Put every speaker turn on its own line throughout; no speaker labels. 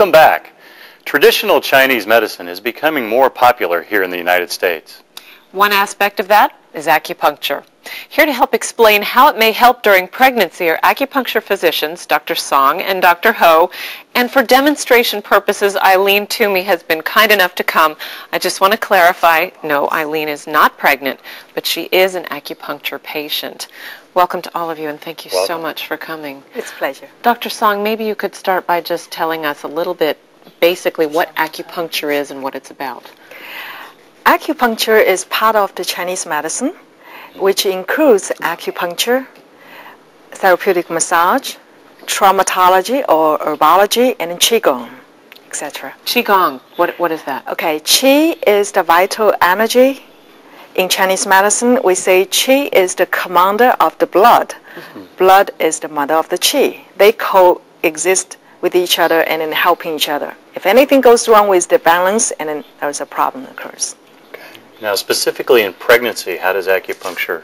Welcome back. Traditional Chinese medicine is becoming more popular here in the United States.
One aspect of that is acupuncture. Here to help explain how it may help during pregnancy are acupuncture physicians Dr. Song and Dr. Ho, and for demonstration purposes, Eileen Toomey has been kind enough to come. I just want to clarify, no, Eileen is not pregnant, but she is an acupuncture patient. Welcome to all of you, and thank you so much for coming.
It's a pleasure.
Dr. Song, maybe you could start by just telling us a little bit, basically, what acupuncture is and what it's about.
Acupuncture is part of the Chinese medicine, which includes acupuncture, therapeutic massage, traumatology or herbology, and qigong, etc.
Qigong, what is that?
Okay, qi is the vital energy. In Chinese medicine, we say qi is the commander of the blood. Blood is the mother of the qi. They coexist with each other and in helping each other. If anything goes wrong with the balance, and then there's a problem occurs.
Now, specifically in pregnancy, how does acupuncture,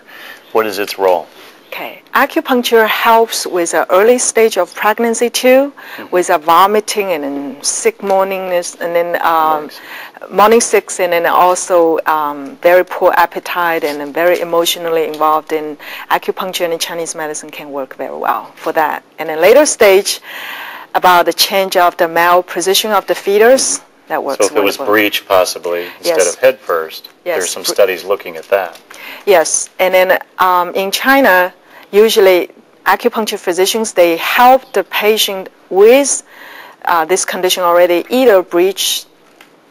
what is its role?
Okay, acupuncture helps with the early stage of pregnancy too, with a vomiting and then sick morningness, and then morning sickness, and then also very poor appetite, and then very emotionally involved in acupuncture, and Chinese medicine can work very well for that. And then later stage, about the change of the male position of the fetus. That works.
So if it was breech, possibly, instead of head first, there's some studies looking at that.
Yes, and then in China, usually acupuncture physicians, they help the patient with this condition already, either breech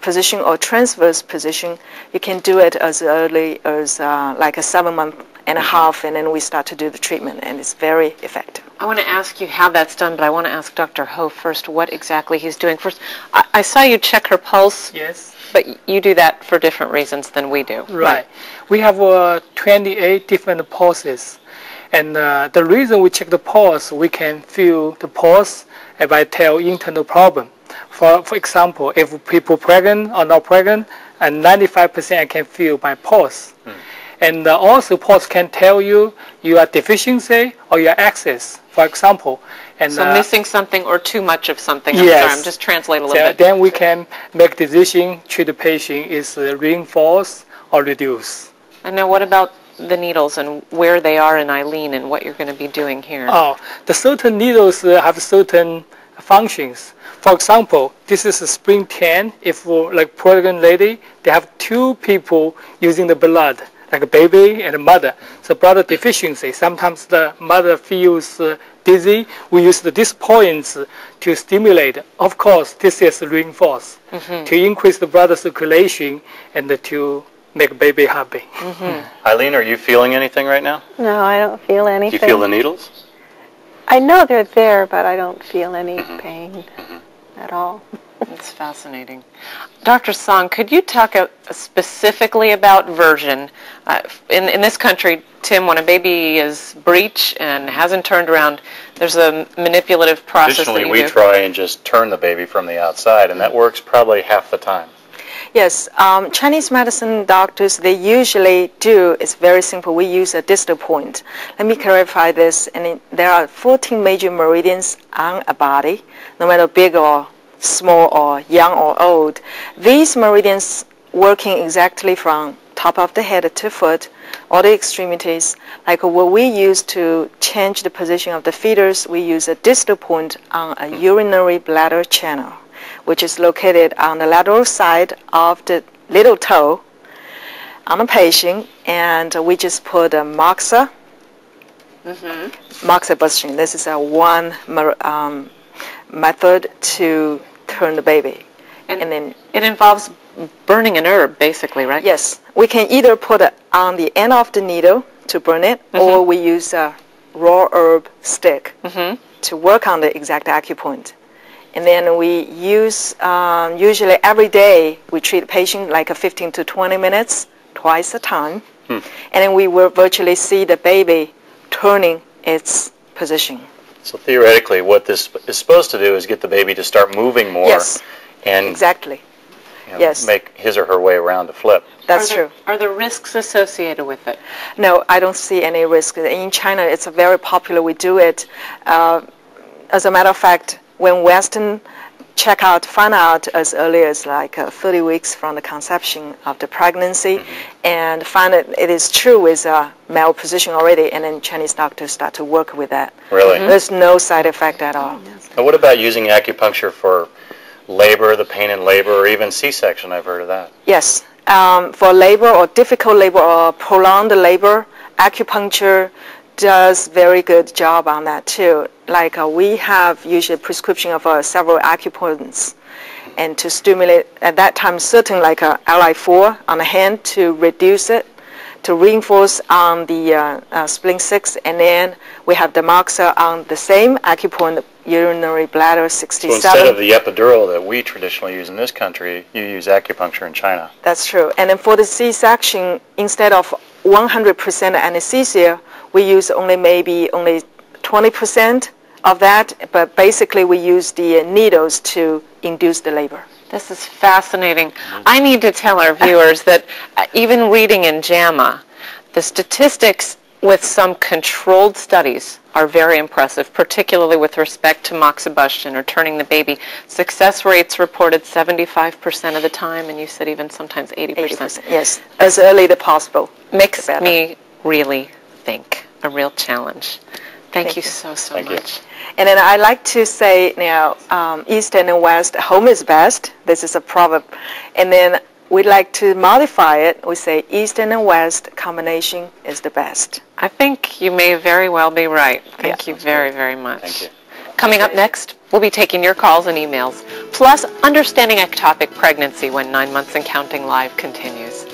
position or transverse position. You can do it as early as like a 7 month and a half, and then we start to do the treatment, and it's very effective.
I want to ask you how that's done, but I want to ask Dr. Ho first what exactly he's doing. First, I saw you check her pulse.
Yes.
But you do that for different reasons than we do.
Right. We have 28 different pulses. And the reason we check the pulse, we can feel the pulse if I tell internal problem. For example, if people pregnant or not pregnant, and 95% I can feel my pulse. And also pulse can tell you your deficiency or your excess, for example. And,
so missing something or too much of something.
Yes.
I'm sorry, I'm just translate a little bit.
Then we can make decision to the patient is reinforce or reduce.
And now what about the needles and where they are in Eileen and what you're going to be doing here?
Oh, the certain needles have certain functions. For example, this is a spring 10. If like pregnant lady, they have two people using the blood, like a baby and a mother. So blood deficiency. Sometimes the mother feels dizzy. We use these points to stimulate. Of course, this is reinforce to increase the blood circulation and to make baby happy.
Eileen, are you feeling anything right now?
No, I don't feel anything.
Do you feel the needles?
I know they're there, but I don't feel any pain at all.
It's fascinating. Dr. Song, could you talk specifically about version? In this country, Tim, when a baby is breech and hasn't turned around, there's a manipulative process that you do.
Traditionally, we try and just turn the baby from the outside, and that works probably half the time.
Yes, Chinese medicine doctors, they usually do, it's very simple, we use a distal point. Let me clarify this, and there are 14 major meridians on a body, no matter big or small or young or old. These meridians working exactly from top of the head to foot, all the extremities. Like what we use to change the position of the fetus, we use a distal point on a urinary bladder channel, which is located on the lateral side of the little toe on the patient, and we just put a moxa position. This is a one method to turn the baby. And then
it involves burning an herb, basically, right?
Yes. We can either put it on the end of the needle to burn it, or we use a raw herb stick to work on the exact acupoint. And then we use, usually every day, we treat a patient like 15 to 20 minutes, twice a time. And then we will virtually see the baby turning its position.
So theoretically, what this is supposed to do is get the baby to start moving more.
Yes,
and
exactly.
Make his or her way around to flip.
That's true.
Are there risks associated with it?
No, I don't see any risk. In China, it's very popular. We do it. As a matter of fact, when Western find out as early as like 30 weeks from the conception of the pregnancy, and find it is true with male position already, and then Chinese doctors start to work with that.
Really?
There's no side effect at all.
Now, what about using acupuncture for labor, the pain in labor, or even C-section? I've heard of that.
Yes, for labor or difficult labor or prolonged labor, acupuncture does very good job on that too. Like we have usually prescription of several acupoints, and to stimulate at that time certain like Li4 on the hand to reduce it, to reinforce on the spleen 6, and then we have the Moxa on the same acupoint, urinary bladder 67.
So instead of the epidural that we traditionally use in this country, you use acupuncture in China.
That's true. And then for the C-section, instead of 100% anesthesia, we use only 20% of that, but basically we use the needles to induce the labor.
This is fascinating. I need to tell our viewers that even reading in JAMA, the statistics with some controlled studies are very impressive, particularly with respect to moxibustion or turning the baby. Success rates reported 75% of the time, and you said even sometimes 80%.
Yes, as early as possible.
Makes me really think. A real challenge. Thank you so
Thank
much.
you.
And then I like to say now, East and West, home is best. This is a proverb. And then we'd like to modify it. We say East and West combination is the best.
I think you may very well be right. Thank you very, very much.
Thank you.
Coming up next, we'll be taking your calls and emails, plus understanding ectopic pregnancy when 9 Months and Counting Live continues.